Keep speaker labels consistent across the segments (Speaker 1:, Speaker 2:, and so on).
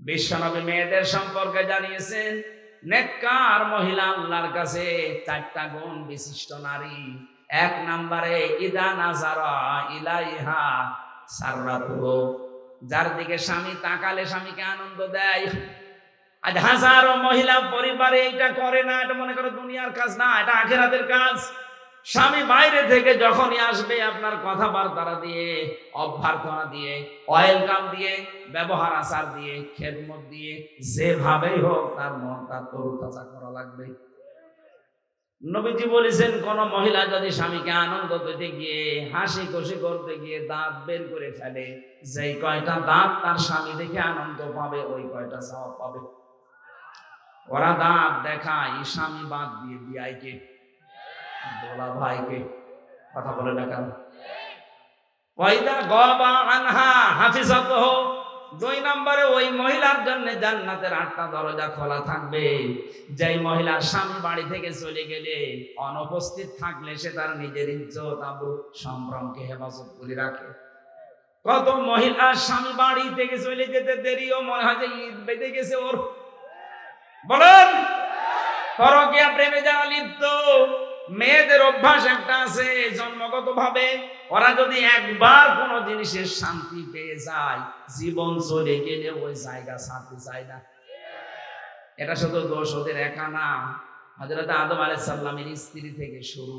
Speaker 1: বিশ্বনবী মেয়েদের সম্পর্কে জানিয়েছেন, নেককার মহিলা আল্লাহর কাছে 4টা গুণ বিশিষ্ট নারী। 1 নম্বরে ইদা নাজারা ইলাইহা সাররাতুহু, যার দিকে স্বামী তাকালে স্বামীকে আনন্দ দেয়। আজ হাজারো মহিলা পরিবারে এটা করে না, এটা মনে করো দুনিয়ার কাজ না, এটা আখিরাতের কাজ। স্বামী বাইরে থেকে যখনই আসবে আপনার কথাবার্তা দিয়ে, অভ্যর্থনা দিয়ে, ওয়েলকাম দিয়ে, ব্যবহার আচার দিয়ে, খেদমত দিয়ে, যেভাবেই হোক তার মনটা তরুতাজা করা লাগবে। নবীজি বলেছেন, কোন মহিলা যদি স্বামীকে আনন্দ দিতে গিয়ে, হাসি খুশি করতে গিয়ে দাঁত বের করে ফেলে, যেই কয়টা দাঁত তার স্বামী দেখে আনন্দ পাবে ওই কয়টা সওয়াব পাবে। ওরা দাঁত দেখায় স্বামী বাদ দিয়ে বিআইকে, দোলা ভাইকে, কথা বলে না কেন? ওয়াইদা গাবা আনহা হাফিজাতুহু, 2 নম্বরে ওই মহিলার জন্য জান্নাতের 8টা দরজা খোলা থাকবে। যেই মহিলার স্বামী বাড়ি থেকে চলে গেলে, অনুপস্থিত থাকলে সে তার নিজের ইজ্জত আবরু সম্ভ্রমকে হেফাজত করে রাখে। কত মহিলার স্বামী বাড়ি থেকে চলে যেতে দেরিও মনে হয় যে ঈদ বেঁধে গেছে ওর। বলেন, পরকীয়া প্রেমে যারা লিপ্ত, মেয়েদের অভ্যাস একটা আছে জন্মগত ভাবে, ওরা যদি একবার কোন জিনিসের শান্তি পেয়ে যায়, জীবন চলে গেলে ওই জায়গা ছাড়তে চায় না। এটা শুধু দোষ ওদের একা না, হযরত আদম আলাইহিস সালামের স্ত্রী থেকে শুরু।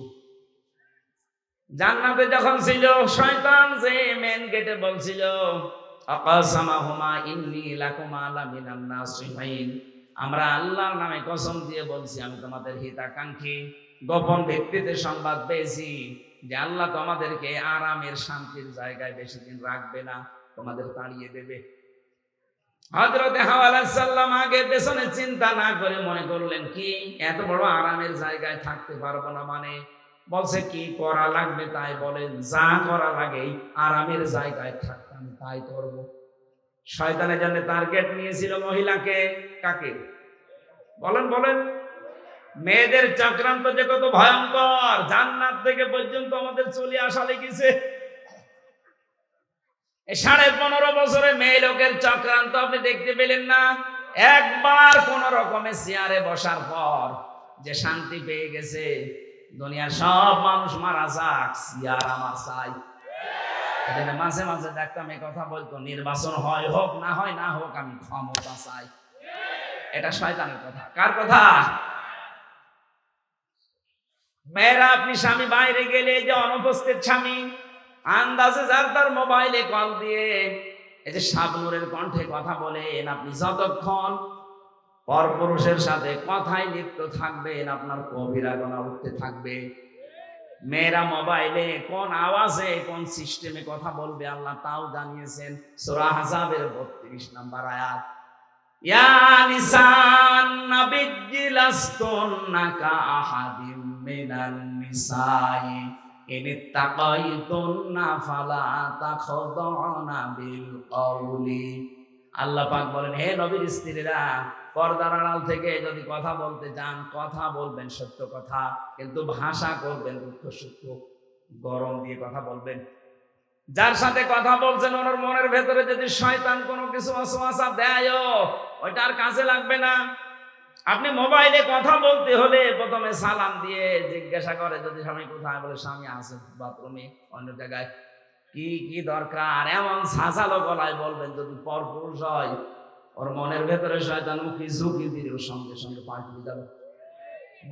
Speaker 1: জান্নাতে যখন ছিল, শয়তান যে মেন গেটে বলছিল, আকাসামাহুমা ইন্নী লাকুমা লামিনান নাসিহিন, আমরা আল্লাহর নামে কসম দিয়ে বলছি আমি তোমাদের হিতাকাঙ্ক্ষী। গোপন ভিত্তিতে সংবাদ পেয়েছি যে আল্লাহ তোমাদেরকে আরামের শান্তির জায়গায় বেশি দিন রাখবে না, তোমাদের তাড়িয়ে দেবে। হযরত হাওয়া আলাইহিস সালাম আগে পেছনে চিন্তা না করে মনে করলেন, কি এত বড় আরামের জায়গায় থাকতে পারবো না, মানে বলছে কি করা লাগবে তাই বলেন, যা করা লাগে আরামের জায়গায় থাকতে আমি তাই করব। শয়তানের জন্য টার্গেট নিয়েছিল মহিলাকে, কাকে? বলেন বলেন। মেয়েদের চক্রান্ত যে কত ভয়ঙ্কর, জান্নাত থেকে পর্যন্ত আমাদের চলে আসা লেগেছে। 15.5 বছরে মেয়ে লোকের চক্রান্ত আপনি দেখতে পেলেন না? একবার কোন রকমের চেয়ারে বসার পর যে শান্তি পেয়ে গেছে, দুনিয়ার সব মানুষ মারা যাক, চেয়ার আমার চাই। মাঝে মাঝে দেখতাম এই কথা বলতো, নির্বাচন হয় হোক না হয় না হোক আমি ক্ষমতা চাই। এটা শয়তানের কথা। কার কথা? মেয়েরা, আপনি স্বামী বাইরে গেলে যে অনুপস্থিত স্বামী, আন্দাজে যার তার মোবাইলে কল দিয়ে এই যে শাবনূরের কণ্ঠে কথা বলেন, আপনি যতক্ষণ পরপুরুষের সাথে কথায় লিপ্ত থাকবেন আপনার কবিরা গুনাহ উঠতে থাকবে। মেয়েরা মোবাইলে কোন আওয়াজে কোন সিস্টেমে কথা বলবে আল্লাহ তাও জানিয়েছেন। সূরা আহজাবের 32 নম্বর আয়াত, ইয়া নিসান নাবিয়্যি লাস্তুন্না কা আহাদিম মিনান নিসাই ইনিত্তাকাইতুন্না ফালা তাখদাউনা বিল কওলি। আল্লাহ পাক বলেন, হে নবীর স্ত্রীরা, পর্দার আড়াল থেকে যদি কথা বলতে যান, কথা বলবেন সত্য কথা, কিন্তু ভাষা করবেন দুঃখ সুখ, গরম দিয়ে কথা বলবেন। যার সাথে কথা বলছেন ওনার মনের ভেতরে যদি শয়তান কোনো কিছু ওয়াসওয়াসা দেয়, ওইটা আর কাজে লাগবে না। আপনি মোবাইলে কথা বলতে হলে প্রথমে সালাম দিয়ে জিজ্ঞাসা করে, যদি স্বামী কোথায়, বলে স্বামী আছে বাথরুমে, অন্য জায়গায়। কি কি দরকার এমন সাজালো গলায় বলবেন। যদি পরপুরুষ হয়, ওর মনের ভেতরে শয়তান মুখী ঝুঁকি দিয়ে ওর সঙ্গে সঙ্গে পাঠিয়ে যাবে।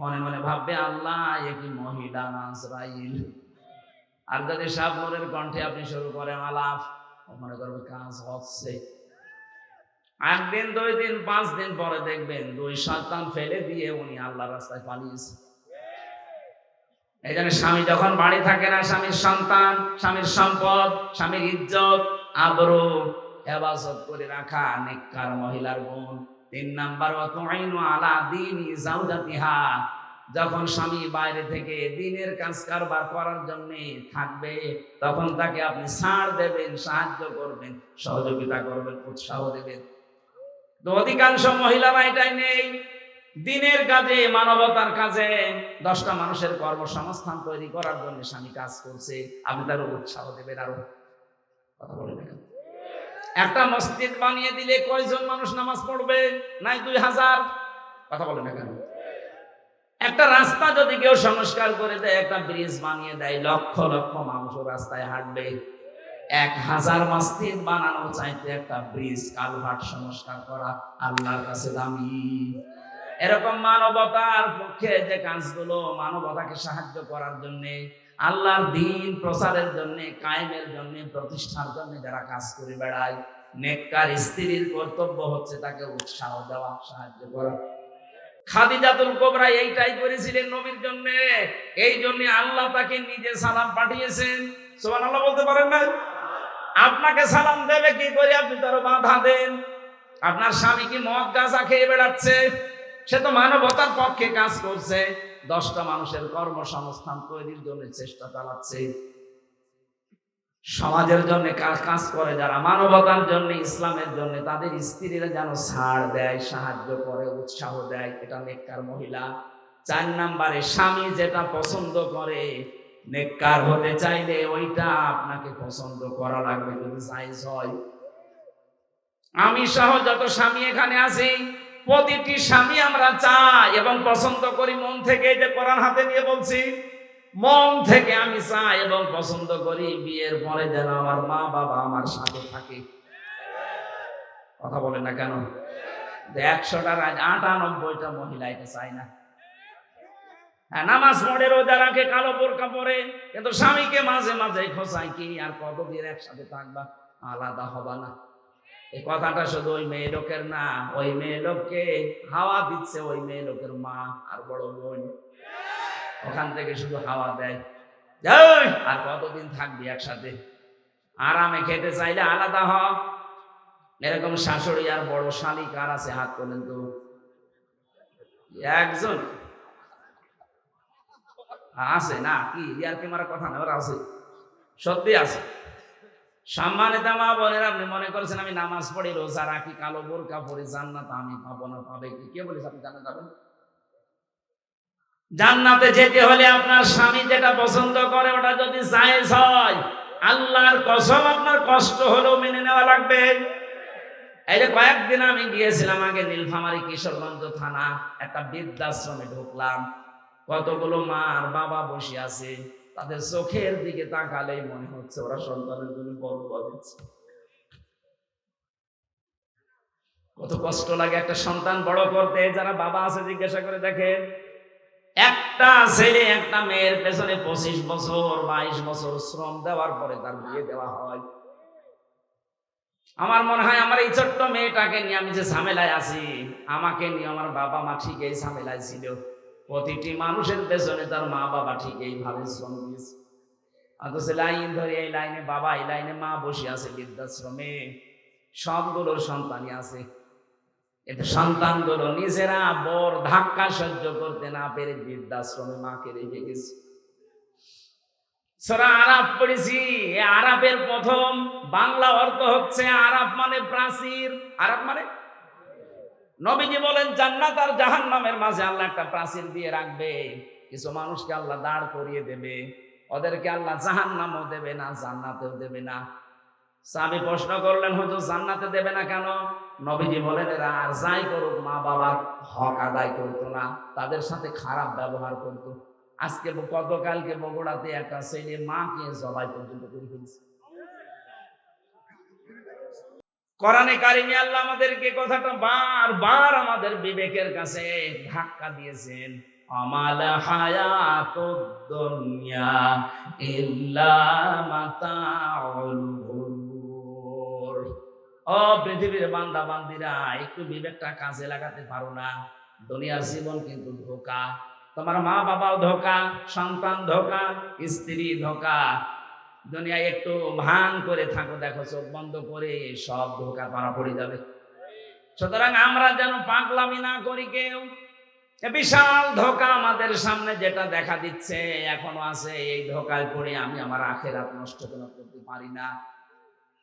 Speaker 1: মনে মনে ভাববে, আল্লাহ এ কি মহিলা না আজরাইল। আর যদি শাবনূরের কণ্ঠে আপনি শুরু করেন আলাপ, মনে করবে কাজ হচ্ছে। 1 দিন 2 দিন 5 দিন পরে দেখবেন 2 সন্তান ফেলে দিয়ে উনি আল্লাহর রাস্তায় পালিয়েছে। এই জন্য স্বামী যখন বাড়ি থাকে না, স্বামীর সন্তান, স্বামীর সম্পদ, স্বামীর ইজ্জত আবরু হেফাজত করে রাখা নেককার মহিলার গুণ। 3 নাম্বার, ওয়াতুইনু আলা দীনি যাওজাতিহা, যখন স্বামী বাইরে থেকে দ্বীনের কাজ কারবার করার জন্য থাকবে, তখন তাকে আপনি ছাড় দেবেন, সাহায্য করবেন, সহযোগিতা করবেন, উৎসাহ দেবেন। তো অধিকাংশ মহিলারা এটাই নেই। দিনের কাজে, মানবতার কাজে, 10টা মানুষের কর্মসংস্থান তৈরি করার জন্য স্বামী কাজ করছে, আপনি তার উৎসাহ দেবেন। আরো কথা বলে দেখেন, একটা মসজিদ বানিয়ে দিলে কয়জন মানুষ নামাজ পড়বে? নাই 2000। কথা বলে না কেন? একটা রাস্তা যদি কেউ সংস্কার করে দেয়, একটা ব্রিজ বানিয়ে দেয়, লক্ষ লক্ষ মানুষ রাস্তায় হাঁটবে। 1000 মসজিদ বানানোর চাইতে একটা ব্রিজ কালভার্ট সংস্কার করা আল্লাহর কাছে দামি। এরকম মানবতার পক্ষে যে কাজগুলো, মানবতাকে সাহায্য করার জন্য, আল্লাহর দ্বীন প্রচারের জন্য, কায়েমের জন্য, প্রতিষ্ঠার জন্য যারা কাজ করে বেড়ায়, নেককার স্ত্রীর কর্তব্য হচ্ছে তাকে উৎসাহ দেওয়া, সাহায্য করা। খাদিজাতুল কুবরা এইটাই করেছিলেন নবীর জন্য। এই জন্য আল্লাহ তাকে নিজে সালাম পাঠিয়েছেন। সুবহানাল্লাহ বলতে পারেন না? আপনাকে সালাম দেবে কি করে? আপনি তার বাধা দেন। আপনার স্বামী কি মদ গাঁজা খেয়ে বেড়াচ্ছে? সে তো মানবতার পক্ষে কাজ করছে, 10টা মানুষের কর্মসংস্থান তৈরির জন্য চেষ্টা চালাচ্ছে। সমাজের জন্য কাজ করে যারা, মানবতার জন্য, ইসলামের জন্য, তাদের স্ত্রীরা যেন ছাড় দেয়, সাহায্য করে, উৎসাহ দেয়, এটা নেককার মহিলা। 4 নম্বরে, স্বামী যেটা পছন্দ করে, নেককার হতে চাইলে ওইটা আপনাকে পছন্দ করা লাগবে যদি জায়েজ হয়। আমি সহ যত স্বামী এখানে আছি, প্রতিটি স্বামী আমরা চাই এবং পছন্দ করি মন থেকে। যে কোরআন হাতে নিয়ে বলছি, মন থেকে আমি চাই এবং পছন্দ করি বিয়ের পরে যেন আমার মা বাবা আমার সাথে থাকে। কথা বলে না কেন? 100টার 98টা মহিলা এটা চায় না। হ্যাঁ, নামাজ পড়ে, রোজা রাখে, কালো বোরকা পরে, কিন্তু স্বামীকে মাঝে মাঝে খোঁচায় কি আর কতদিন একসাথে থাকবা, আলাদা হবা না। এই কথাটা শুধু ওই মেয়ে লোকের না, ওই মেয়ে লোককে হাওয়া দিচ্ছে ওই মেয়ে লোকের মা আর বড় বোন। ওখান থেকে শুধু হাওয়া দেয়, আর কতদিন থাকবি একসাথে, আরামে খেতে চাইলে আলাদা হ। এরকম শাশুড়ি আর বড় শালী কার আছে? হাত তোলেন তো। একজন আছে না? কি ইয়ার কি মারা কথা না, ওরা আছে, সত্যি আছে। সম্মানিত মা বোনেরা, আপনি মনে করছেন আমি নামাজ পড়ি, রোজা রাখি, কালো বোরকা পরি, জান্নাত আমি পাবো না? পাবে কি? কে বলেছে আপনি জান্নাত পাবেন? জান্নাতে যেতে হলে আপনার স্বামী যেটা পছন্দ করে ওটা যদি জায়েজ হয়, আল্লাহর কসম আপনার কষ্ট হলেও মেনে নেওয়া লাগবে। এই যে কয়েকদিন আমি গিয়েছিলাম আগে নীলফামারী কিশোরগঞ্জ থানা, একটা বৃদ্ধাশ্রমে ঢুকলাম। কতগুলো মা আর বাবা বসে আছে, তাদের চোখের দিকে তাকালেই মনে হচ্ছে ওরা সন্তানের জন্য বড় দিচ্ছে। কত কষ্ট লাগে একটা সন্তান বড় করতে। যারা বাবা আছে জিজ্ঞাসা করে দেখেন, একটা ছেলে একটা মেয়ের পেছনে 25 বছর 22 বছর শ্রম দেওয়ার পরে তার বিয়ে দেওয়া হয়। আমার মনে হয় আমার এই ছোট্ট মেয়েটাকে নিয়ে আমি যে ঝামেলায় আছি, আমাকে নিয়ে আমার বাবা মা ঠিক এই ঝামেলায় ছিল। প্রতিটি মানুষের পেছনে তার মা বাবা ঠিক এইভাবে শ্রম দিয়েছে। অথচ লাইন ধরে এই লাইনে বাবা, এই লাইনে মা বসে আছে বৃদ্ধাশ্রমে, সবগুলোর সন্তানই আছে। এতে সন্তানগুলো নিজেরা বড় ধাক্কা সহ্য করতে না পেরে বৃদ্ধাশ্রমে মাকে রেখে গেছে। সূরা আরাফ পড়েছি। আরাফের প্রথম বাংলা অর্থ হচ্ছে আরাফ মানে প্রাচীর। আরাফ মানে, নবীজি বলেন জান্নাত আর জাহান্নামের মাঝে আল্লাহ একটা প্রাচীর দিয়ে রাখবে। কিছু মানুষকে আল্লাহ দাঁড় করিয়ে দেবে, ওদেরকে আল্লাহ জাহান্নামও দেবে না, জান্নাতেও দেবে না। সাহাবী প্রশ্ন করলেন, হুজুর জান্নাতে দেবে না কেন? নবীজি বলেন এরা আর যাই করুক মা বাবার হক আদায় করতো না, তাদের সাথে খারাপ ব্যবহার করতো। আজকে গতকালকে বগুড়াতে একটা ছেলে মাকে জবাই পর্যন্ত করে ফেলছে। কোরআনে কারিমে আল্লাহ আমাদেরকে কথাটা বারবার আমাদের বিবেকের কাছে ধাক্কা দিয়েছেন। আমাল হায়াতুদ দুনিয়া ইল্লা মাতাউল গুরুর। ও পৃথিবীর বান্দা বান্দিরা, একটু বিবেকটা কাজে লাগাতে পারো না? দুনিয়ার জীবন কিন্তু ধোঁকা। তোমার মা বাবাও ধোঁকা, সন্তান ধোঁকা, স্ত্রী ধোঁকা। দুনিয়ায় একটু ভান করে থাকো, দেখো চোখ বন্ধ করে সব ধোঁকা ধরা পড়ে যাবে। সুতরাং আমরা যেন পাগলামি না করি কেউ। বিশাল ধোঁকা আমাদের সামনে যেটা দেখা দিচ্ছে এখনো আছে, এই ধোঁকায় পড়ে আমি আমার আখেরাত নষ্ট করতে পারি না।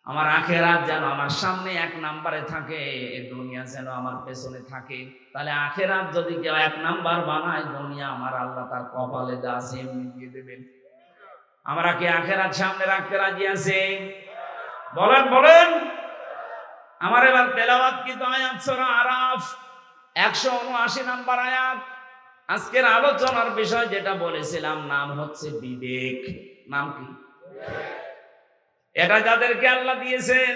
Speaker 1: আমার আখেরাত যেন আমার সামনে 1 নম্বরে থাকে, এই দুনিয়া যেন আমার পেছনে থাকে। তাহলে আখেরাত যদি কেউ 1 নাম্বার বানায়, দুনিয়া আমার আল্লাহ তার কপালে যা আছে এমনি দিয়ে দেবেন। আমরা কি আখেরাত সামনে রাখতে রাজি আছি? বলেন বলেন। আমার এবার তেলাওয়াত কি তো আয়াত সূরা আরাফ 179 নম্বর আয়াত। আজকের আলোচনার বিষয় যেটা বলেছিলাম নাম হচ্ছে বিবেক। নাম কি? এটা যাদেরকে আল্লাহ দিয়েছেন,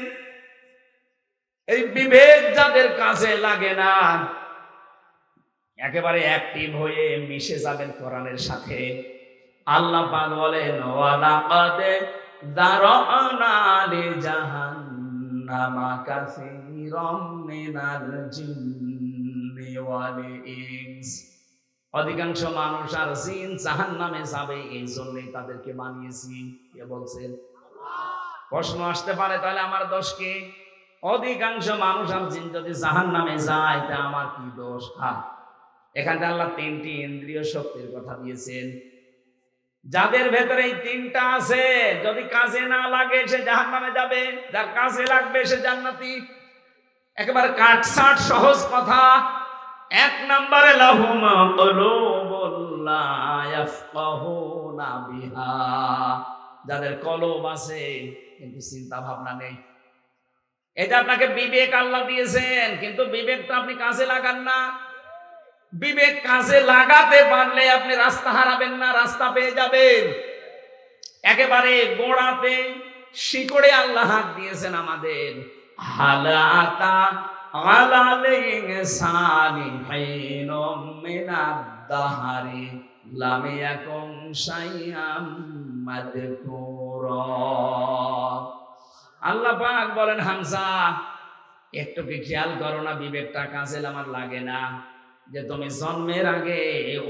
Speaker 1: এই বিবেক যাদের কাজে লাগে না, একেবারে অ্যাক্টিভ হয়ে মিশে যাবেন কোরআনের সাথে। আল্লাহ পাক বলেন ওয়ালাকাদ দারানা লিজাহান্নামা কাসীরাম মিনাল জিন্নি ওয়াল ইনস। অধিকাংশ মানুষ আর জিন জাহান্নামে যাবে, এই জন্যই তাদেরকে বানিয়েছি। কে বলছেন? প্রশ্ন আসতে পারে তাহলে আমার দোষ কি? অধিকাংশ মানুষ আর জিন যদি জাহান্নামে যায় তা আমার কি দোষ? এখানে আল্লাহ তিনটি ইন্দ্রিয় শক্তির কথা দিয়েছেন। যাদের ভেতরে এই তিনটা আছে, যদি কাজে না লাগে সে জাহান্নামে যাবে, যার কাজে লাগবে সে জান্নাতি। একেবারে কাটছাট সহজ কথা। এক নম্বরে লাহুম কুলুবুন লা ইয়াফকাহুনা বিহা, যাদের কলব আছে কিন্তু চিন্তা ভাবনা নেই। এটা আপনাকে বিবেক আল্লাহ দিয়েছেন, কিন্তু বিবেকটা আপনি কাজে লাগান না। বিবেক কাজে লাগাতে পারলে আপনি রাস্তা হারাবেন না, রাস্তা পেয়ে যাবেন। একেবারে গোড়াতে শিকড়ে আল্লাহ হাত দিয়েছেন আমাদের। হালাতা আলাল ইনসানি হাইনুম মিনাদ দাহারি লাম ইয়াকুন শাইআম মাযকুরা। আল্লাহ পাক বলেন হামজা, একটু কি খেয়াল করো না বিবেকটা কাজে আমার লাগে না? যে তুমি জন্মের আগে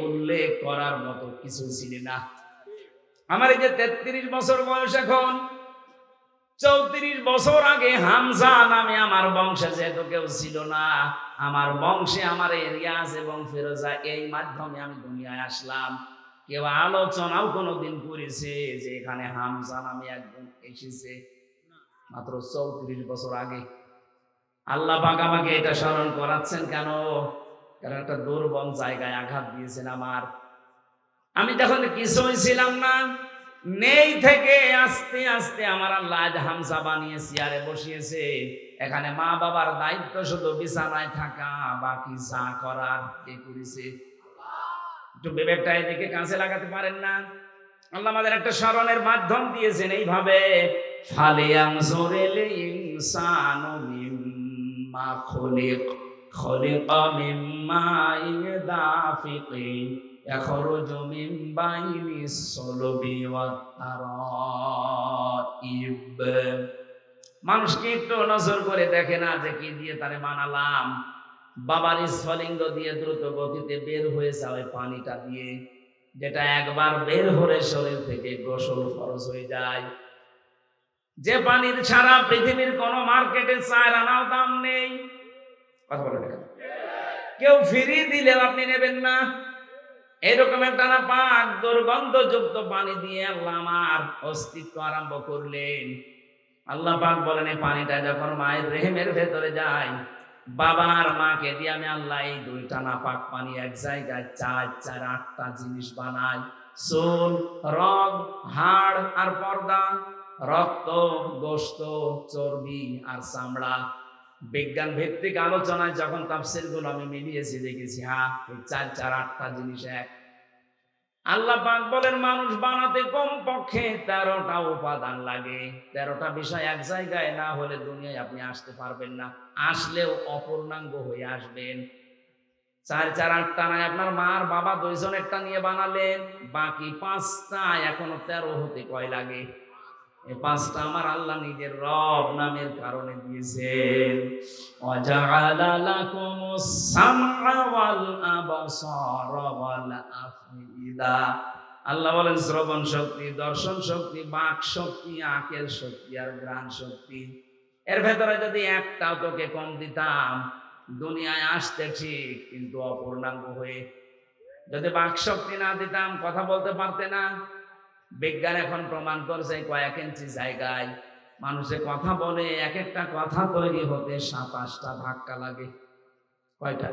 Speaker 1: উল্লেখ করার মতো কিছু ছিলে না। আমার এই যে 33 বছর বয়স, এখন 34 বছর আগে হামজা নামে আমার বংশে যেহেতু কেউ ছিল না, আমার বংশে আমার রিয়াজ এবং ফিরোজা এই মাধ্যমে আমি দুনিয়ায় আসলাম। কেউ আলোচনাও কোনোদিন করেছে যে এখানে হামজা নামে একজন এসেছে? মাত্র 34 বছর আগে। আল্লাহ পাক আমাকে এটা স্মরণ করাচ্ছেন কেন? কারণ একটা দুর্বল জায়গায় আঘাত দিয়েছেন আমার। আমি তখন কিছুই ছিলাম না, নেই থেকে আস্তে আস্তে আমার আল্লাহ আজ হামজা বানিয়ে চেয়ারে বসিয়েছে। এখানে মা বাবার দায়িত্ব শুধু বিছানায় থাকা, বাকি যা করার কে করেছে? একটু বিবেকটা এদিকে কাজে লাগাতে পারেন না? আল্লাহ আমাদের একটা স্মরণের মাধ্যম দিয়েছেন এইভাবে, ফালিয়ানজুরিল ইনসানু মিম্মা খুলিক খুলিকা মিম্মা দাফিকিন ইয়াখরুজু মিন বাইনিস সুলবি ওয়াত তারাইব। মানুষকে একটু নজর করে দেখে না যে কি দিয়ে তারে বানালাম? বাবার স্ফলিঙ্গ দিয়ে দ্রুত গতিতে বের হয়ে যাওয়া পানিটা দিয়ে, যেটা একবার বের হলে শরীর থেকে গোসল ফরজ হয়ে যায়। যে পানির ছাড়া পৃথিবীর কোন মার্কেটে 4 আনাও দাম নেই। কথা বলে দেখেন, কেউ ফ্রি দিলেও আপনি নেবেন না। এরকম একটা না পাক দুর্গন্ধযুক্ত পানি দিয়ে আল্লাহ আমার অস্তিত্ব আরম্ভ করলেন। আল্লাহ পাক বলেন এই পানিটা যখন মায়ের রেহেমের ভেতরে যায়, বাবার মাকে দিয়ে আমি আল্লাহ এই দুইটা নাপাক পানি এক জায়গায় 4-8টা জিনিস বানাই। চুল, রগ, হাড় আর পর্দা, রক্ত, গোশত, চর্বি আর চামড়া। বিজ্ঞান ভিত্তিক আলোচনায় যখন তাফসীর গুলো আমি মিলিয়েছি দেখেছি এই 4-8টা জিনিস এক। আল্লাহ পাক বলেন মানুষ বানাতে কমপক্ষে 13টা উপাদান লাগে। 13টা বিষয় এক জায়গায় না হলে দুনিয়ায় আপনি আসতে পারবেন না। আসলেও অপূর্ণাঙ্গ হয়ে আসবেন। 4-8টা নয়, আপনার মা আর বাবা দুইজনেরটা নিয়ে বানালেন, বাকি 5টা এখনো 13 হতে কয় লাগে? এই 5টা আমার আল্লাহ নিজের রব নামের কারণে দিয়েছেন। ওয়াজআলা লাকুমুস সামআ ওয়াল আবসারা ওয়াল আফইদা। আল্লাহ বলেন শ্রবণ শক্তি, দর্শন শক্তি, বাক শক্তি, আকেল শক্তি আর ঘ্রাণ শক্তি। এর ভেতরে যদি একটাও তোকে কম দিতাম, দুনিয়ায় আসতে ঠিক কিন্তু অপূর্ণাঙ্গ হয়ে। যদি বাক শক্তি না দিতাম কথা বলতে পারতে না। বিজ্ঞান এখন প্রমাণ করছে কয়েক ইঞ্চি জায়গায় মানুষে কথা বলে, এক একটা কথা তৈরি হতে 27টা ধাক্কা লাগে। কয়টা?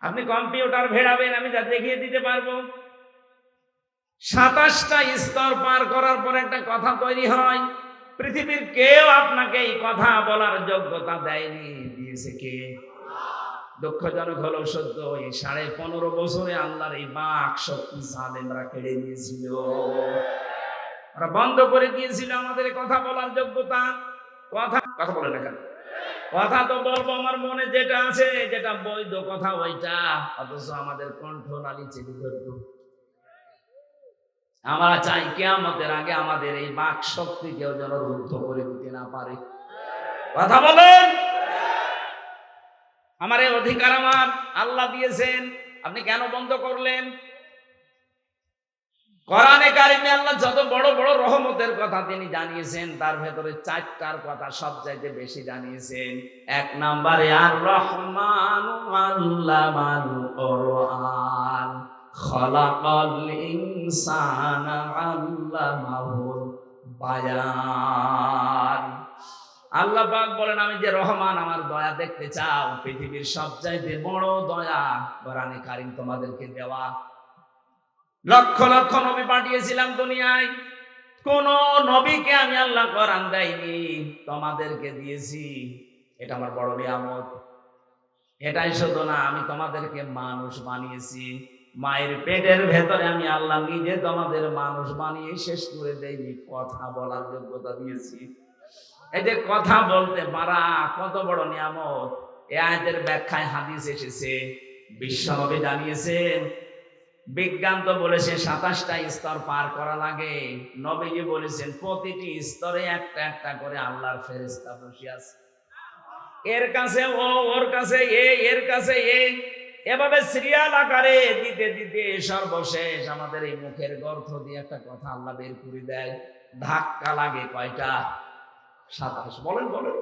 Speaker 1: আপনি কম্পিউটার ভেড়াবেন, আমি যা দেখিয়ে দিতে পারবো। 27টা স্তর পার করার পর একটা কথা তৈরি হয়। পৃথিবীর কেউ আপনাকে এই কথা বলার যোগ্যতা দেয়নি, দিয়েছে কে? দুঃখজনক হলো সত্য, এই 15.5 বছরে আল্লাহর এই বাক শক্তি জালেমরা কেড়ে নিয়েছিল। ওরা বন্ধ করে দিয়েছিল আমাদের কথা বলার যোগ্যতা। কথা বলে না কেন? কথা তো বলবো আমার মনে যেটা আছে, যেটা বৈধ কথা ওইটা, অথচ আমাদের কণ্ঠনালী চেপে ধরতো। আমরা চাই কিয়ামতের আগে আমাদের এই বাক শক্তি কেউ যেন রুদ্ধ করে দিতে না পারে। কথা বলেন। আমার এই অধিকার আমার আল্লাহ দিয়েছেন, আপনি কেন বন্ধ করলেন? কোরআনে কারিমে আল্লাহ যত বড় বড় রহমতের কথা তিনি জানিয়েছেন, তার ভেতরে 4টার কথা সবচাইতে বেশি জানিয়েছেন। 1 নম্বরে আর রহমানু আল্লামাল কোরআন খলাকাল ইনসানা আল্লামাহুল বায়ান। আল্লাহ পাক বলেন, আমি যে রহমান, আমার দয়া দেখতে চাও, পৃথিবীর সবচাইতে বড় দয়া কোরআনে কারিম তোমাদেরকে দেওয়া। লক্ষ লক্ষ নবী পাঠিয়েছিলাম দুনিয়ায়, কোন নবীকে আমি আল্লাহ কোরআন দেয়নি, তোমাদেরকে দিয়েছি। এটা আমার বড় নিয়ামত। এটাই শুধু না, আমি তোমাদেরকে মানুষ বানিয়েছি। মায়ের পেটের ভেতরে আমি আল্লাহ নিজে তোমাদের মানুষ বানিয়ে শেষ করে দেইনি, কথা বলার যোগ্যতা দিয়েছি। এই যে কথা বলতে পারা কত বড় নিয়ামত। এই আয়াতের ব্যাখ্যায় হাদিস এসেছে, বিশ্বনবী জানিয়েছেন, বিজ্ঞান তো বলেছে 27টা স্তর পার করা লাগে, নবীজি বলেছেন প্রতিটি স্তরে একটা একটা করে আল্লাহর ফেরেশতা বসে আছে। এর কাছে ও, ওর কাছে এ, এর কাছে এ, এভাবে সিরিয়াল আকারে দিতে দিতে সর্বশেষ আমাদের এই মুখের গর্ত দিয়ে একটা কথা আল্লাহ বের করে দেয়। ধাক্কা লাগে কয়টা? 27। বলেন বলেন।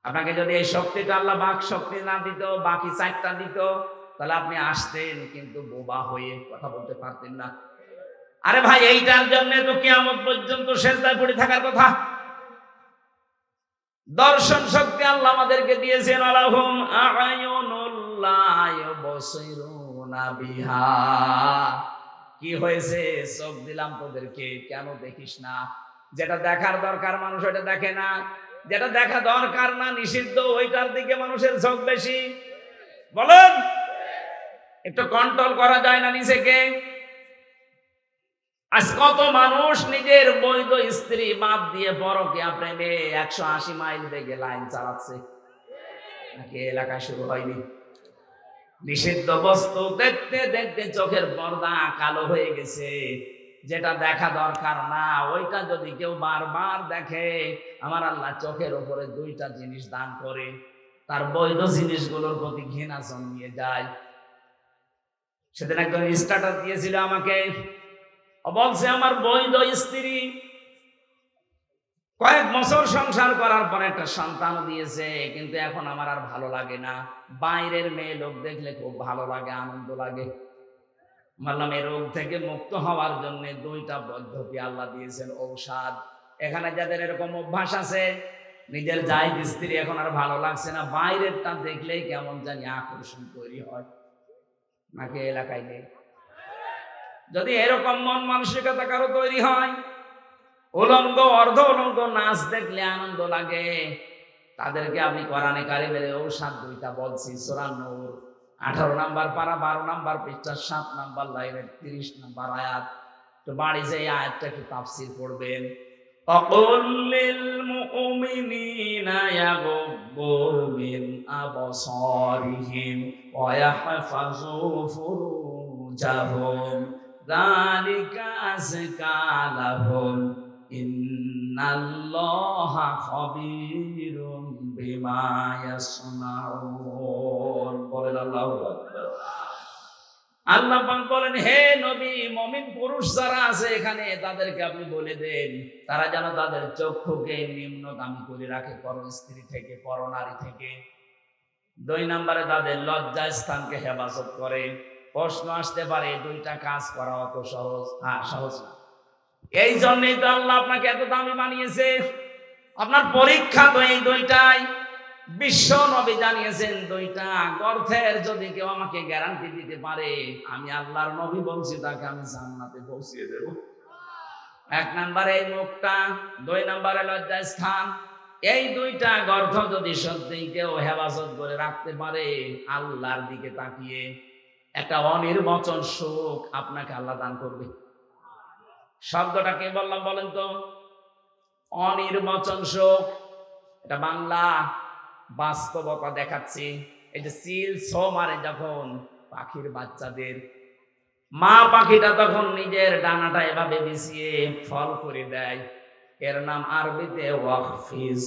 Speaker 1: আপনাকে যদি এই শক্তিটা আল্লাহ বাক শক্তি না দিত, বাকি 4টা দিত, তাহলে আপনি আসতেন কিন্তু বোবা হয়ে কথা বলতে পারতেন না। আরে ভাই, এইটার জন্য তো কিয়ামত পর্যন্ত সেজদায় পড়ে থাকার কথা। দর্শন শক্তি আল্লাহ আমাদেরকে দিয়েছেন, আলাহুম আ'য়ুনুল লা ইউবসিরুনা বিহা। কি হয়েছে? চোখ দিলাম তোদেরকে, কেন দেখিস না? যেটা দেখার দরকার মানুষ ওটা দেখে না, যেটা দেখা দরকার না, নিষিদ্ধ, ওইটার দিকে মানুষের চোখ বেশি। বলেন, একটু কন্ট্রোল করা যায় না নিজেকে? আজ কত মানুষ নিজের বৈধ স্ত্রী বাদ দিয়ে পরকীয়া প্রেমে 180 মাইল বেগে লাইন চালাচ্ছে, নাকি এলাকায় শুরু হয়নি? নিষিদ্ধ বস্তু দেখতে দেখতে চোখের পর্দা কালো হয়ে গেছে। যেটা দেখা দরকার না ওইটা যদি কেউ বারবার দেখে, আমার আল্লাহ চোখের উপরে 2টা জিনিস দান করে, তার বৈধ জিনিসগুলোর প্রতি ঘৃণা জন্মিয়ে যায়। সেদিন একজন স্ট্যাটাস দিয়েছিল আমাকে, বলছে আমার বৈধ স্ত্রী কয়েক বছর সংসার করার পর একটা সন্তান দিয়েছে, কিন্তু এখন আমার আর ভালো লাগে না, বাইরের মেয়ে লোক দেখলে খুব ভালো লাগে, আনন্দ লাগে। বললাম, এই রোগ থেকে মুক্ত হওয়ার জন্য 2টা পদ্ধতি আল্লাহ দিয়েছেন, ঔষধ। এখানে যাদের এরকম অভ্যাস আছে, নিজের জায়েজ স্ত্রী এখন আর ভালো লাগছে না, বাইরেরটা দেখলেই কেমন জানি আকর্ষণ তৈরি হয়, নাকি এলাকায় নেই? যদি এরকম মন মানসিকতা কারো তৈরি হয়, উলঙ্গ অর্ধ উলঙ্গ নাচ দেখলে আনন্দ লাগে, তাদেরকে আপনি কোরআনে কারিমের ঔষধ 2টা বলছি। সূরা নূর 18 নম্বর পারা 12 নম্বর পৃষ্ঠা 7 নম্বর লাইনের 30 নম্বর আয়াত। তো বাড়ি যে আয়াতটা একটু তাফসীর করবেন। অকুল লিল মুমিনিনা ইয়াগুব্বু মিন আবসারিহিম ওয়া ইয়াহফাযু ফুরুজাহুম যালিকা আযকা লাহুম ইন্নাল্লাহা খাবীরুম বিমা ইয়াসনাউন। বলেন আল্লাহু আকবার। আল্লাহ পাক বলেন, হে নবী, মুমিন পুরুষ যারা আছে এখানে তাদেরকে আপনি বলে দেন, তারা যেন তাদের চক্ষুকে নিম্নগামী করে রাখে পর স্ত্রী থেকে, পর নারী থেকে। 2 নম্বরে তাদের লজ্জা স্থানকে হেফাজত করে। প্রশ্ন আসতে পারে, 2টা কাজ করা অত সহজ? সহজ না। এই জন্যই তো আল্লাহ আপনাকে এত দামি বানিয়েছে। আপনার পরীক্ষা তো এই 2টাই। বিশ্ব নবী জানিয়েছেন 2টা গর্থের যদি কেউ আমাকে গ্যারান্টি দিতে পারে, আমি আল্লাহর নবী বলছি, তাকে আমি জান্নাতে পৌঁছিয়ে দেব। এক নম্বরে এই মুখটা, 2 নম্বরে লজ্জাস্থান। এই দুইটা গর্ভ যদি সত্যি কেউ হেফাজত করে রাখতে পারে আল্লাহর দিকে তাকিয়ে, একটা অনির্বচন সুখ আপনাকে আল্লাহ দান করবে। শব্দটা কে বললাম বলেন তো? অনির্বচন সুখ। এটা বাংলা বাস্তবতা দেখাচ্ছি। এই যে সিল ছো মারে যখন পাখির বাচ্চাদের, মা পাখিটা তখন নিজের ডানাটা এভাবে বিছিয়ে ফল করে দেয়, এর নাম আরবিতে ওয়াকফিজ।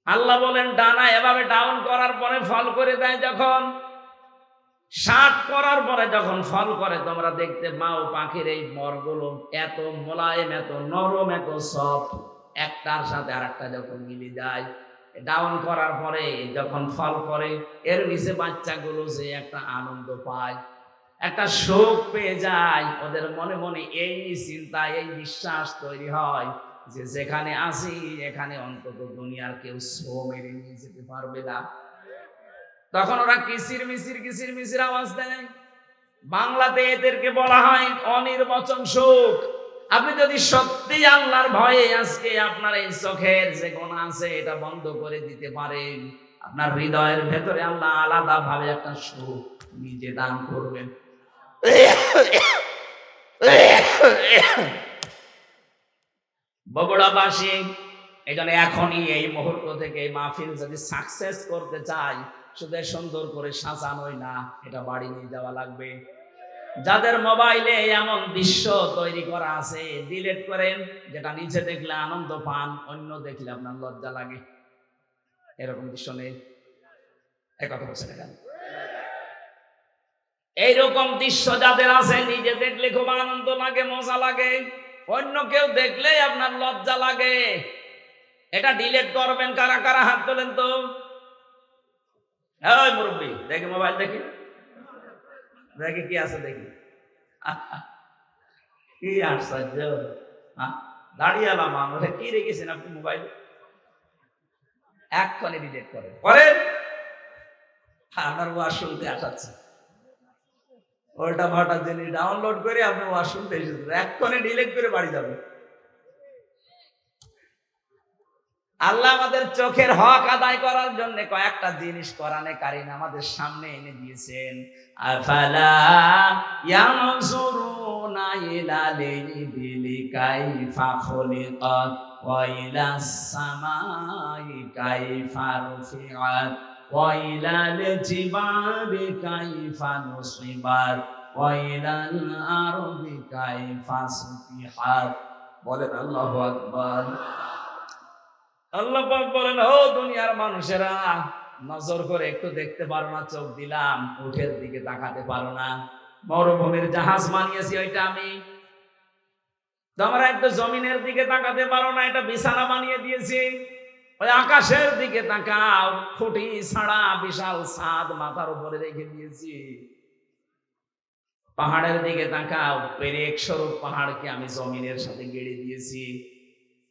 Speaker 1: আল্লাহ বলেন ডানা এভাবে ডাউন করার পরে ফল করে দেয়, যখন শার্ট করার পরে যখন ফল করে, তোমরা দেখতে পাও পাখির এই মরগুলো এত মোলায়েম, এত নরম, এত সফট, একটার সাথে আরেকটা যখন মিলে যায়, ডাউন করার পরে যখন ফল করে, এর নিচে বাচ্চাগুলো যে একটা আনন্দ পায়, একটা সুখ পেয়ে যায়, ওদের মনে মনে এই চিন্তা, এই বিশ্বাস তৈরি হয় যে যেখানে আসি এখানে অন্তত দুনিয়ার কেউ ছো মেরে নিয়ে যেতে পারবে না। তখন ওরা কিসির মিসির আওয়াজ দেয়। বাংলাতে এদেরকে বলা হয় অনির্বচন সুখ। আপনি যদি সত্যি আল্লাহর ভয়ে আজকে আপনার এই চোখের যে গোনা আছে এটা বন্ধ করে দিতে পারেন, আপনার হৃদয়ের ভেতরে আল্লাহ আলাদা ভাবে একটা সুখ নিজে দান করবেন। বগুড়াবাসী এই জন্য এখনই এই মুহূর্ত থেকে এই মাহফিল যদি সাকসেস করতে চাই, শুধু সুন্দর করে সাজানোই না, এটা বাড়ি নিয়ে যাওয়া লাগবে। যাদের মোবাইলে এমন দৃশ্য তৈরি করা আছে ডিলিট করেন, যেটা নিচে দেখলে আনন্দ পান, অন্য দেখলে আপনার লজ্জা লাগে। এরকম দৃশ্য নেই, একথা বলছেন কেন? এইরকম দৃশ্য যাদের আছে নিজে দেখলে খুব আনন্দ লাগে, মজা লাগে, অন্য কেউ দেখলে আপনার লজ্জা লাগে, এটা ডিলিট করবেন। কারা কারা হাত তোলেন তো? ওই মুরব্বী দেখি মোবাইল, দেখি দেখি কি আছে, দেখি। কি আশ্চর্য, দাঁড়িয়ে এলাম আমরা, কি রেখেছেন আপনি মোবাইলে? এক্ষণে ডিলিট করেন, করেন। আপনার ওয়াজ শুনতে আসাচ্ছে, ওটা ভাটা জিনিস ডাউনলোড করে আপনি ওয়াজ শুনতে এসেছেন, এক্ষণে ডিলিট করে বাড়ি যাবেন। আল্লাহ আমাদের চোখের হক আদায় করার জন্য কয়েকটা জিনিস কোরআনে কারীম আমাদের সামনে এনে দিয়েছেন। আফালা ইয়ানজুরুনা ইলাল ইবিলি কাইফা খুলিকাত ওয়া ইলাস সামাই কাইফা রুফিআত ওয়া ইলাল জিবালি কাইফা নুসিবাত ওয়া ইলাল আরদি কাইফা সুতিহাত। বলেন আল্লাহু আকবার। আল্লাহ পাক বলেন, ও দুনিয়ার মানুষেরা, নজর করে একটু দেখতে পারো না? চোখ দিলাম, উঠের দিকে তাকাতে পারো না? মরুভূমির জাহাজ বানিয়েছি ওইটা আমি। তোমরা একটু জমিনের দিকে তাকাতে পারো না? এটা বিছানা বানিয়ে দিয়েছি। ওই আকাশের দিকে তাকাও, খুঁটি ছাড়া বিশাল ছাদ মাথার উপরে রেখে দিয়েছি। পাহাড়ের দিকে তাকাও, পেরেক স্বরূপ পাহাড়কে আমি জমিনের সাথে গেড়ে দিয়েছি।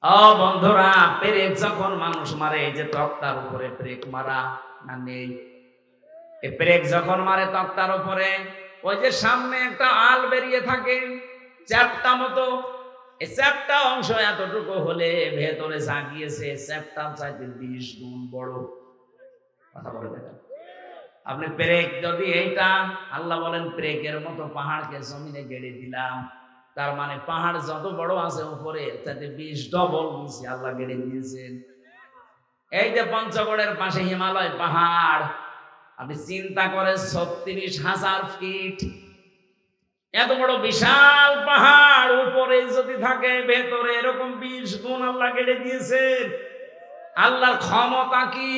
Speaker 1: ও বন্ধুরা, পেরেক যখন মানুষ মারে, এই যে তক্তার উপরে পেরেক মারা না নেই? এই পেরেক যখন মারে তক্তার উপরে, ওই যে সামনে একটা আল বেরিয়ে থাকে চ্যাপ্টা মতো, এই চ্যাপ্টা অংশ এতটুকু হলে ভেতরে জাগিয়েছে চ্যাপ্টার চাইতে 20 গুণ বড়। কথা বলে দেখেন আপনি। পেরেক যদি এইটা, আল্লাহ বলেন পেরেকের মতো পাহাড়কে জমিনে গেড়ে দিলাম, তার মানে পাহাড় যত বড় আছে উপরে তাতে 20 ডবল নিচে আল্লাহ গেড়ে দিয়েছেন। এই যে পঞ্চগড়ের পাশে হিমালয় পাহাড়, আপনি চিন্তা করেন 36,000 ফিট, এত বড় বিশাল পাহাড় উপরে যদি থাকে, ভেতরে এরকম 20 গুণ আল্লাহ গেড়ে দিয়েছেন। আল্লাহর ক্ষমতা কি!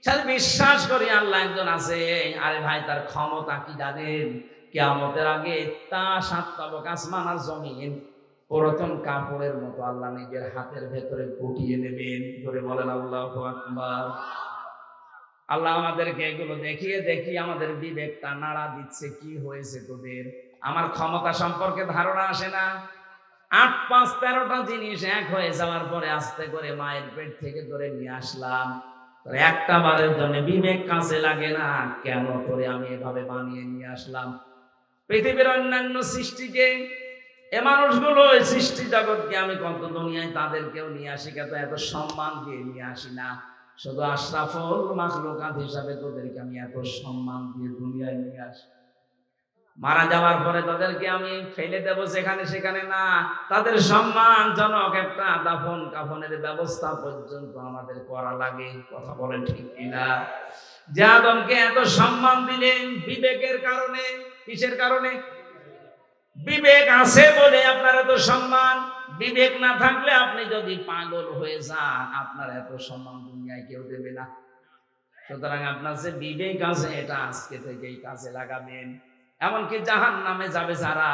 Speaker 1: সাথে বিশ্বাস করি আল্লাহ একজন আছে। আরে ভাই, তার ক্ষমতা কি জানেন? কিয়ামতের আগে তা 7 তবক আসমান আর জমিন পুরাতন কাপড়ের মতো আল্লাহ নিজের হাতের ভেতরে গুটিয়ে নেবেন। ধরে বলেন আল্লাহু আকবার। আল্লাহ আমাদেরকে এগুলো দেখিয়ে দেখিয়ে আমাদের বিবেকটা নাড়া দিচ্ছে। কি হয়েছে তোদের? আমার ক্ষমতা সম্পর্কে ধারণা আসে না? 8, 5, 13টা জিনিস এক হয়ে যাওয়ার পরে আস্তে করে মায়ের পেট থেকে ধরে নিয়ে আসলাম। একটা বারের জন্য বিবেক কাছে লাগে না, কেন করে আমি এভাবে বানিয়ে নিয়ে আসলাম? পৃথিবীর অন্যান্য সৃষ্টিকে এ মানুষগুলো এই সৃষ্টি জগৎকে আমি কত দুনিয়ায় তাদেরকেও নিয়ে আসি, কিন্তু এত সম্মান দিয়ে নিয়ে আসি না। শুধু আশরাফুল মাখলুকাত হিসাবে তোদেরকে আমি এত সম্মান দিয়ে দুনিয়ায় নিয়ে আসি। মারা যাওয়ার পরে তাদেরকে আমি ফেলে দেব যেখানে সেখানে না, তাদের সম্মানজনক একটা দাফন কাফনের ব্যবস্থা পর্যন্ত আমাদের করা লাগে। কথা বলেন ঠিক কিনা? যে আদমকে এত সম্মান দিলেন বিবেকের কারণে। কিসের কারণে? বিবেক আছে বলে আপনার এত সম্মান। বিবেক না থাকলে আপনি যদি পাগল হয়ে যান, আপনার এত সম্মান দুনিয়ায় কেউ দেবে না। সুতরাং আপনার যে বিবেক আছে এটা আজকে থেকেই কাজে লাগাবেন। এমনকি জাহান্নামে যাবে যারা,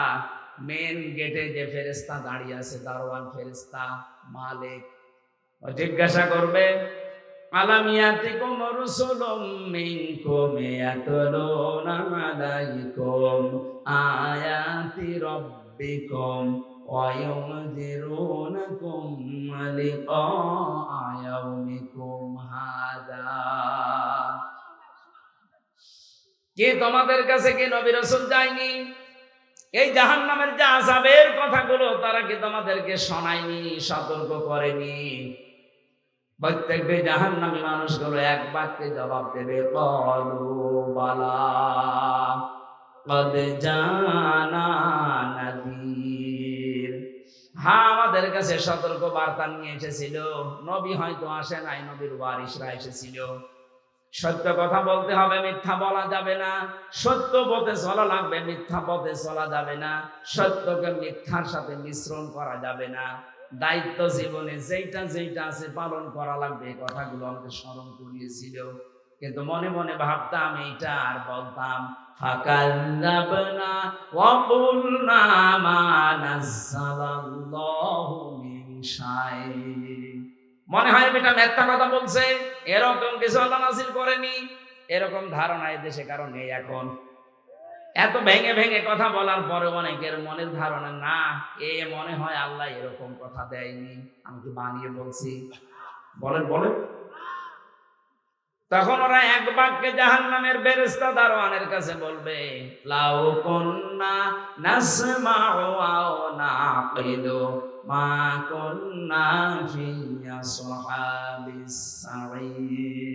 Speaker 1: মেন গেটে যে ফেরেশতা দাঁড়িয়ে আছে, দারোয়ান ফেরেশতা মালিক, জিজ্ঞাসা করবে, আলাম ইয়াতিকুম রাসূলুম মিনকুম ইয়াতলুনা আলাইকুম আয়াতি রাব্বিকুম ওয়া ইউনযিরুনাকুম লিকা ইয়াউমিকুম হাদা। কি তোমাদের কাছে কি নবী রাসূল যায়নি? এই জাহান্নামের যে আযাবের কথাগুলো তারা কি তোমাদেরকে শোনায়নি, সতর্ক করেনি? প্রত্যেকটি জাহান্নামী মানুষগুলো এক বাক্যে জবাব দেবে, ক্বালু বালা ক্বাদ জানা নাযীর। হ্যাঁ, আমাদের কাছে সতর্ক বার্তা নিয়ে এসেছিল। নবী হয়তো আসে নাই, নবীর ওয়ারিসরা এসেছিল। সত্য কথা বলতে হবে, মিথ্যা বলা যাবে না। সত্য পথে চলা লাগবে, মিথ্যা পথে চলা যাবে না। সত্যকে মিথ্যার সাথে মিশ্রণ করা যাবে না। দায়িত্ব জীবনে যেইটা যেইটা আছে পালন করা লাগবে, এই কথাগুলো আমাদের স্মরণ করিয়েছিল। কিন্তু মনে মনে ভাবতাম এইটা আর বলতাম, ফাকাল্লাবনা ওয়া কুলনা মা নাযালাল্লাহু মিন শাই। মনে হয় এটা মিথ্যা কথা বলছে, এরকম কিছু আল্লাহ নাযিল করেনি। এরকম ধারণা এই দেশে কারণ নেই। এখন এত ভেঙে ভেঙে কথা বলার পরে অনেকের মনের ধারণা না, এ মনে হয় আল্লাহ এরকম কথা দেয়নি, আমি কি বানিয়ে বলছি? বলেন বলেন। তখন ওরা এক বাক্যে জাহান্নামের ফেরেশতা দারোয়ানের কাছে বলবে, লাউ কুন্না নাসমাউ আও নাকিলু মা কুন্না ফি আসহাবিস সাঈর।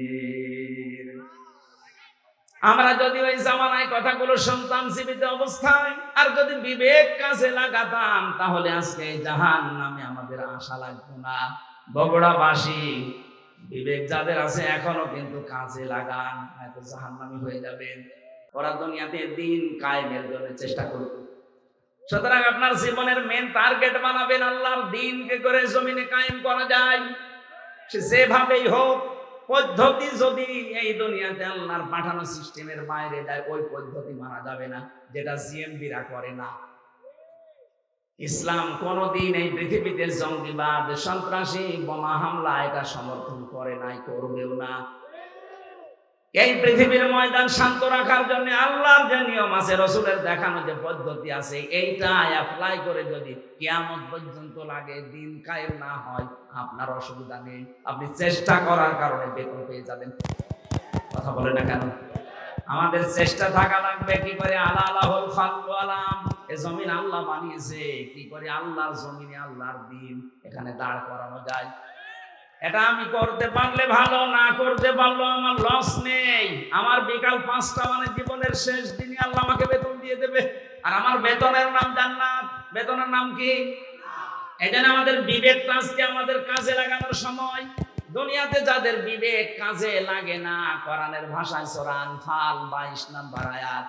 Speaker 1: আমরা যদি ওই জামানায় কথাগুলো শুনতাম জীবিত অবস্থায়, আর যদি বিবেক কাজে লাগাতাম, তাহলে আজকে জাহান্নামে আমাদের আশা লাগতো না। বগুড়াবাসী, বিবেক যাদের আছে এখনো কিন্তু কাজে লাগান, হয়তো জাহান্নামী হয়ে যাবেন। ওরা দুনিয়াতে দিন কায়েমের জন্য চেষ্টা করবে। সুতরাং আপনার জীবনের মেন টার্গেট বানাবেন আল্লাহর দিনকে করে জমিনে কায়েম করা যায়। সে যেভাবেই হোক, পদ্ধতি যদি এই দুনিয়াতে আল্লাহর পাঠানো সিস্টেমের বাইরে যায়, ওই পদ্ধতি মানা যাবে না, যেটা জিএমবিরা করে না। ইসলাম কোনদিন এই পৃথিবীতে জঙ্গিবাদ, সন্ত্রাসী, বোমা হামলা এটা সমর্থন করে নাই, করবেও না। এই পৃথিবীর ময়দান শান্ত রাখার জন্য আল্লাহর যে নিয়ম আছে, রাসূলের দেখানো যে পদ্ধতি আছে, এইটা অ্যাপ্লাই করে যদি কিয়ামত পর্যন্ত লাগে, দিন কায়েম না হয়, আপনার অসুবিধা নেই। আপনি চেষ্টা করার কারণে বেতন পেয়ে যাবেন। কথা বলে না কেন? আমাদের চেষ্টা থাকা লাগবে কি করে আলা আলাহুল খালকু আলাম, এই জমিন আল্লাহ বানিয়েছে, কি করে আল্লাহর জমিনে আল্লাহর দিন এখানে দাঁড় করানো যায়। এটা আমি করতে পারলে ভালো, না করতে পারলেও আমার লস নেই। আমার বিকাল 5টা মানে জীবনের শেষ দিনে আল্লাহ আমাকে বেতন দিয়ে দেবে, আর আমার বেতনের নাম জান্নাত। বেতনের নাম কি? এজন্য আমাদের বিবেকটা আজকে আমাদের কাজে লাগানোর সময়। দুনিয়াতে যাদের বিবেক কাজে লাগে না, কোরআনের ভাষায় সূরা আনফাল 22 নম্বর আয়াত,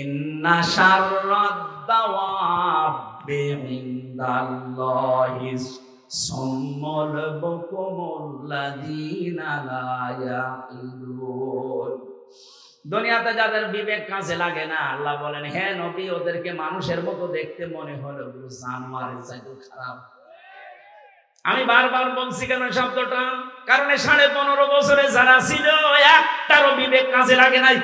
Speaker 1: ইন্না শাররাদ দাওয়াবি ইনদাল্লাহি সুম্মুল বুকুমুল্লাযীনা লা ইয়াকিলুন। দুনিয়াতে যাদের বিবেক কাজে লাগে না, আল্লাহ বলেন, হে নবী, ওদেরকে মানুষের মতো দেখতে মনে হলো, জানোয়ারের চাইতে খারাপ। আমি বারবার বলছি কেন শব্দটা, কারণ 15.5 বছরে যারা ছিল একটারও বিবেক কাজে লাগে নাই।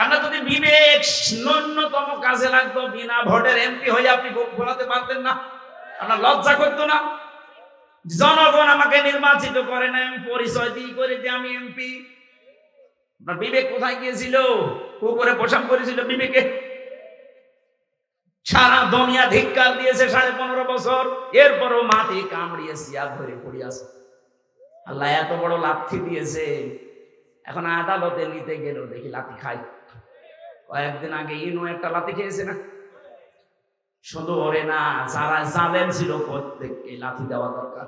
Speaker 1: আপনার যদি বিবেক ন্যূনতম কাজে লাগতো, বিনা ভোটের এমপি হয়ে আপনি ভোট ফলাতে পারতেন না? আপনার লজ্জা করতো না? জনগণ আমাকে নির্বাচিত করে না, আমি পরিচয় দিই করে যে আমি এমপি। আপনার বিবেক কোথায় গিয়েছিল? কুকুরে পোশাক করেছিল বিবেকে। সারা দুনিয়া ধিক্কার দিয়েছে 15.5 বছর, এরপরও মাটি কামড়িয়ে সিয়াব ধরে পড়িয়াছে। আল্লাহ এত বড় লাথি দিয়েছে, এখন আদালতে নিতে গেল দেখি লাথি খাই। কয়েকদিন আগে ইনু একটা লাথি খেয়েছে না? শুধু ওরে না, যারা জালেম ছিল প্রত্যেককে লাথি দেওয়া দরকার।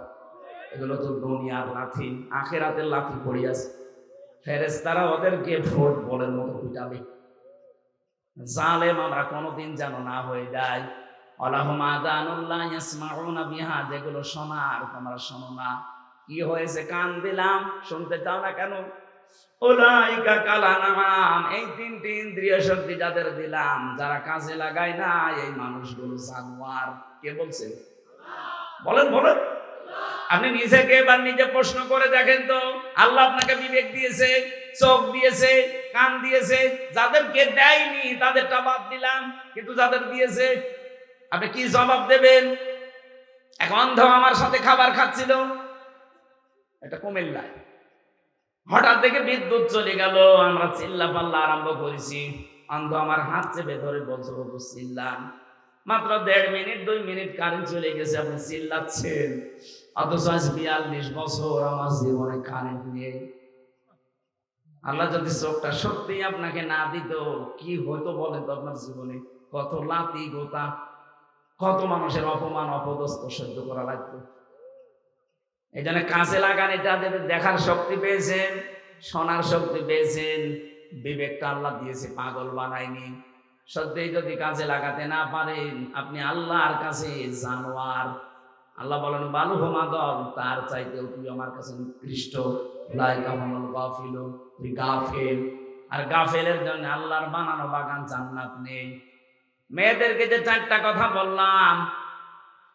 Speaker 1: এগুলো তো দুনিয়ার লাথি, আখেরাতের লাথি পড়িয়াছে। ফেরেশতারা ওদেরকে ভোট বলের মতো পিটাবে। জালেম আমরা কোনোদিন যেন না হয়ে যায়। আলাহুম আযানুল্লাহ ইয়াসমাউনা বিহা, যেগুলো শোনার তোমরা শোনো না। কি হয়েছে? কান দিলাম, শুনতে চাও না কেন? উলাইকা কালানাম, এই 3টি ইন্দ্রিয় শক্তি যাদের দিলাম, যারা কাজে লাগায় না, এই মানুষগুলো জানোয়ার। কে বলছে? বলেন বলেন। আপনি নিজেকে এবার নিজে প্রশ্ন করে দেখেন তো, আল্লাহ আপনাকে বিবেক দিয়েছে, চোখ দিয়েছে, কান দিয়েছে, যাদেরকে দেয়নি তাদেরটা বাদ দিলাম, কিন্তু যাদের দিয়েছে আপনি কি জবাব দেবেন? এক অন্ধ আমার সাথে খাবার খাচ্ছিল, এটা কুমিল্লায়। হঠাৎ দেখে বিদ্যুৎ চলে গেল, আমরা চিল্লা পাল্লা আরম্ভ করেছি। অন্ধ আমার হাত চেপে ধরে বলছে, চিল্লান। মাত্র 1.5 মিনিট 2 মিনিট কারেন্ট চলে গেছে, আপনি চিল্লাচ্ছেন। অথচ আজ 42 বছর আমার জীবনে কারেন্ট নেই। আল্লাহ যদি চোখটা সত্যি আপনাকে না দিত, কি হতো বলেন তো আপনার জীবনে? কত লাতি গোতা, কত মানুষের অপমান অপদস্থ সহ্য করা লাগতো। এই জন্য কাজে লাগান। এটা দেখার শক্তি পেয়েছেন, শোনার শক্তি পেয়েছেন, বিবেকটা আল্লাহ দিয়েছে, পাগল বানায়নি। সত্যি যদি কাজে লাগাতে না পারেন, আপনি আল্লাহর কাছে জানোয়ার। আল্লাহ বলেন বালুহুমা দল, তার চাইতেও তুই আমার কাছে নিকৃষ্ট। লাইকা হুমুল গাফিলুন, তুই গাফেল। আর গাফেলের জন্য আল্লাহর বানানো বাগান জান্নাত নেই। মেয়েদেরকে যে 4টা কথা বললাম,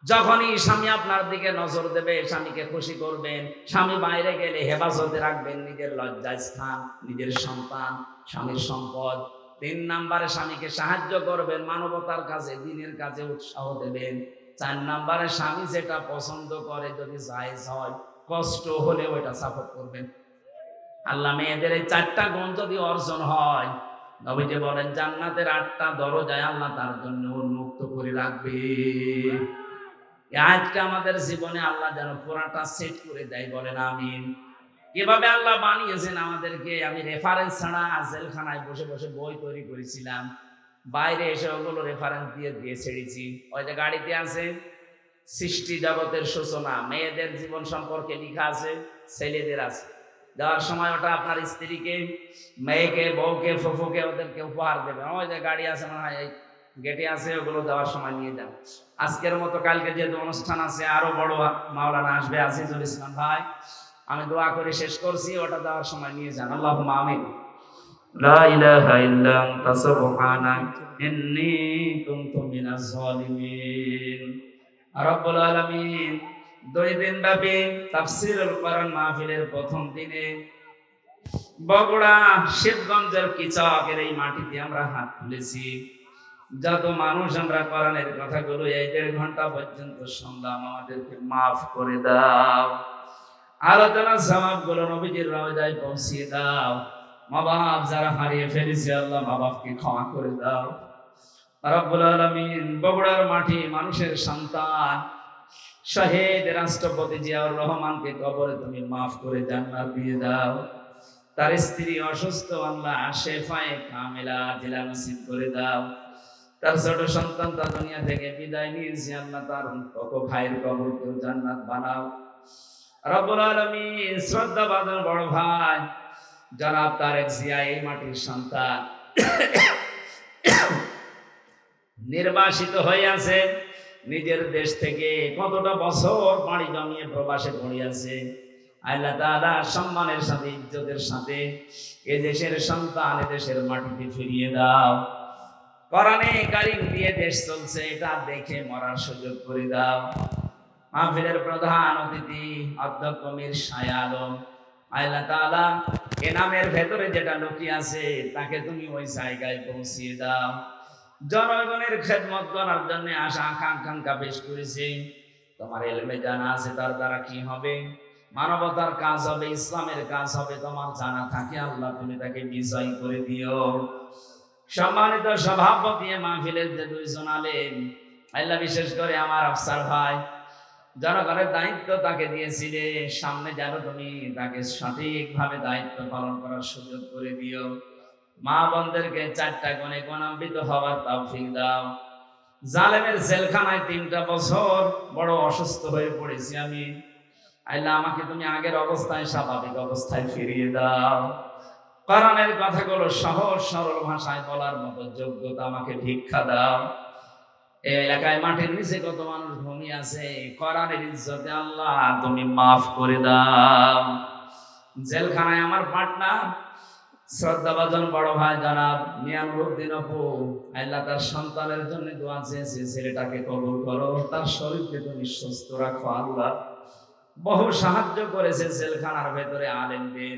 Speaker 1: যখনই স্বামী আপনার দিকে নজর দেবে, স্বামীকে খুশি করবেন। স্বামী বাইরে গেলে হেফাজতে রাখবেন নিজের লজ্জাস্থান, নিজের সন্তান, স্বামীর সম্পদ। 3 নম্বরে স্বামীকে সাহায্য করবেন, মানবতার কাজে, দিনের কাজে উৎসাহ দেবেন। 4 নম্বরে স্বামী যেটা পছন্দ করে যদি জায়েজ হয়, কষ্ট হলে ওইটা সাপোর্ট করবেন। আল্লাহ মেয়েদের এই 4টা গুণ যদি অর্জন হয়, নবীজি বলেন জান্নাতের 8টা দরজায় আল্লাহ তার জন্য উন্মুক্ত করে রাখবে। আজকে আমাদের জীবনে আল্লাহ যেন পুরাটা সেট করে দেয়, বলেন আমিন। কিভাবে আল্লাহ বানিয়েছেন আমাদেরকে, আমি রেফারেন্স ছাড়া জেলখানায় বসে বসে বই তৈরি করেছিলাম। বাইরে এসে ওগুলো রেফারেন্স দিয়ে দিয়ে ছেড়েছি। ওই যে গাড়িতে আছে সৃষ্টি জগতের সূচনা, মেয়েদের জীবন সম্পর্কে লেখা আছে, ছেলেদের আছে। যাওয়ার সময় ওটা আপনার স্ত্রীকে, মেয়েকে, বউকে, ফুফুকে ওদেরকে উপহার দেবে। ওই যে গাড়ি আছে মনে হয় এই গেটে আছে, ওগুলো দেওয়ার সময় নিয়ে যান। আজকের মতো কালকে যেহেতু অনুষ্ঠান আছে, আরো বড় মাওলানা আসবে, আজিজুল ইসলাম ভাই, আমি দোয়া করে শেষ করছি, ওটা দেওয়ার সময় নিয়ে যান। আল্লাহুম্মা আমিন। লা ইলাহা ইল্লা আনতা সুবহানাক ইন্নী কুনতু মিনাজ জালিমিন। রব্বুল আলামিন 2 দিন ব্যাপী তাফসীরুল কোরআন মাহফিলের প্রথম দিনে বগুড়া শিবগঞ্জের কিচকের এই মাটিতে আমরা হাত তুলেছি। যত মানুষ আমরা কোরআনের কথাগুলো এই 1.5 ঘন্টা পর্যন্ত শুনলাম, আমাদেরকে মাফ করে দাও। আলোচনার সওয়াবগুলো নবীজির রওজায় পৌঁছিয়ে দাও। মা বাপ যারা হারিয়ে ফেলেছে, আল্লাহ মা বাপকে ক্ষমা করে দাও। রব্বুল আলামিন বগুড়ার মাটি মানুষের সন্তান শহীদ রাষ্ট্রপতি জিয়াউর রহমানকে কবরে তুমি মাফ করে জান্নাত দিয়ে দাও। তার স্ত্রী অসুস্থ, আল্লাহ শেফায়ে কামিলা জিলা নসিব করে দাও। তার ছোট সন্তান তার দুনিয়া থেকে বিদায় নিয়েছে, আল্লাহ তার ভাইয়ের কবরকে জান্নাত বানাও। রব্বুল আলামিন শ্রদ্ধাভাজন বড় ভাই জনাব তারেক জিয়া, এই মাটির সন্তান, নির্বাসিত হয়ে আছে নিজের দেশ থেকে, কতটা বছর পাড়ি জমিয়ে প্রবাসে পড়িয়াছে। আল্লাহ তাআলা সম্মানের সাথে, ইজ্জতের সাথে এ দেশের সন্তান এ দেশের মাটিতে ফিরিয়ে দাও। কোরআনে কারীম দিয়ে দেশ চলছে, এটা দেখে মরার সুযোগ করে দাও। মাহফিলের প্রধান অতিথি অধ্যক্ষ মীর শাহ আলম, আল্লাহ তাআলা এ নামের ভেতরে যেটা লুকিয়ে আছে তাকে তুমি ওই জায়গায় পৌঁছিয়ে দাও। জনগণের খেদমত করার জন্য আশা আকাঙ্ক্ষা পেশ করেছে। তোমার ইলমে জানা আছে তার দ্বারা কি হবে, মানবতার কাজ হবে, ইসলামের কাজ হবে, তোমার জানা থাকে। আল্লাহ তুমি তাকে বিজয় করে দিও। সম্মানিত সভাপতি মাহফিলের যে দুইজন আলেম, আল্লাহ বিশেষ করে আমার আফসার ভাই, জনগণের দায়িত্ব তাকে দিয়েছিলে, সামনে যেন তুমি তাকে সঠিকভাবে দায়িত্ব পালন করার সুযোগ করে দিও। মা বোনদেরকে চারটা গুণে গুণান্বিত হওয়ার তৌফিক দাও। জালেমের জেলখানায় 3টা বছর বড় অসুস্থ হয়ে পড়েছি আমি, আল্লাহ আমাকে তুমি আগের অবস্থায় স্বাভাবিক অবস্থায় ফিরিয়ে দাও। কোরআনের কথাগুলো সহজ সরল ভাষায় বলার মতো যোগ্যতা আমাকে ভিক্ষা দাও। এই এলাকায় মাটির নিচে কত মানুষ ঘুমিয়ে আছে, কোরআনের ইজ্জতে আল্লাহ তুমি মাফ করে দাও। জেলখানায় আমার পার্টনার শ্রদ্ধাভাজন বড় ভাই জনাব নিয়ামুদ্দিন অপু, আল্লাহ তার সন্তানের জন্য দোয়া চেয়েছে, ছেলেটাকে কবুল করো, তার শরীরকে তুমি সুস্থ রাখো আল্লাহ। বহু সাহায্য করেছে জেলখানার ভেতরে আলেমদের,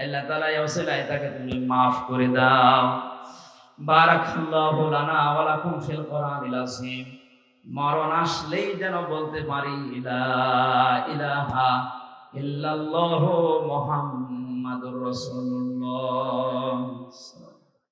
Speaker 1: আল্লাহ তাআলা এই ওসিলায় তাকে তুমি মাফ করে দাও। বারাকাল্লাহু লানা ওয়া লাকুম ফিল কোরআনিল আযীম। মরণ আসলেই যেন বলতে পারি লা ইলাহা ইল্লাল্লাহু মুহাম্মাদুর রাসূলুল্লাহ।